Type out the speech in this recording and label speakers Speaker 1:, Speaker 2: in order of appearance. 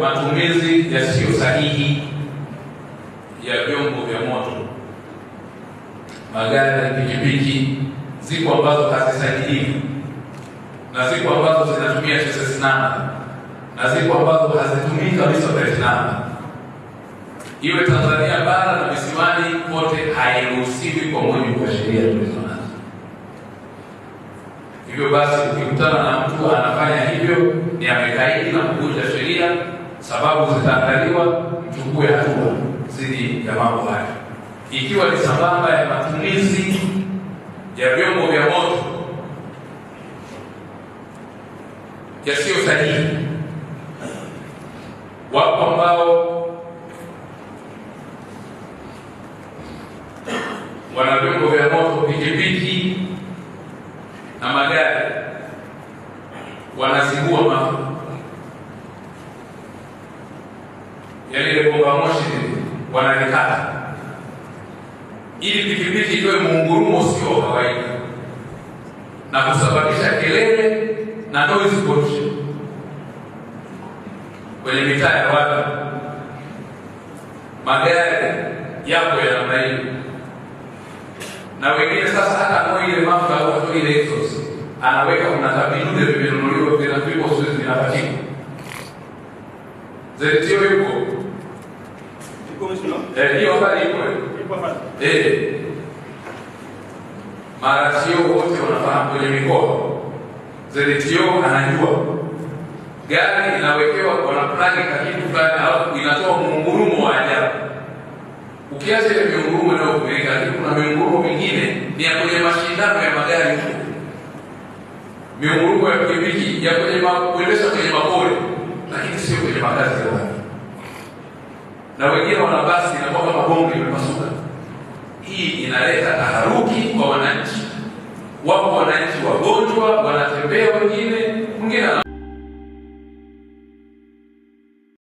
Speaker 1: Matumizi yasiyo sahihi ya vyombo vya moto, magari, pikipiki, ziko ambazo hazisajiliwi na ziko ambazo zinatumia chassis namba na ziko ambazo hazitumii kabisa plate namba. Iwe Tanzania bara na visiwani kote hairuhusiwi kwa mujibu wa sheria tulizonazo. Hivyo basi ukikutana na mtu anafanya hivyo ni amekaidi na kuvunja sheria, sababu zitaangaliwa, mchukue hatua dhidi ya mambo haya. Ikiwa ni sambamba ya matumizi ya vyombo vya moto yasiyo sahihi. Wapo ambao wana vyombo vya moto, pikipiki na magari, wanazibua mafuta, yaani ile bomba moshi wanalikata ili pikipiki itoe muungurumo usio kawaida na kusababisha kelele na noise pollution kwenye mitaa ya watu. Magari yapo ya namna hiyo, na wengine sasa hata kwa ile mafuta au ile exhaust anaweka kuna vidude vimenunuliwa vinapigwa sisi vinapatika. Zetio yuko hiyo habari ipo mara sio wote wanafahamu kwenye mikoa. Zetio anajua gari inawekewa kwa plug kitu fulani au inatoa muungurumo wa ajabu. Ukiacha ile miungurumo ndio kuweka, kuna miungurumo mingine ni ya kwenye mashindano ya magari tu. Miungurumo ya pikipiki ya kwenye kuendesha kwenye mapole, lakini sio kwenye makazi ya watu. Na wengine wana basi na kwa mabongo yamepasuka. Hii inaleta taharuki kwa wananchi. Wapo wananchi wagonjwa wanatembea, wengine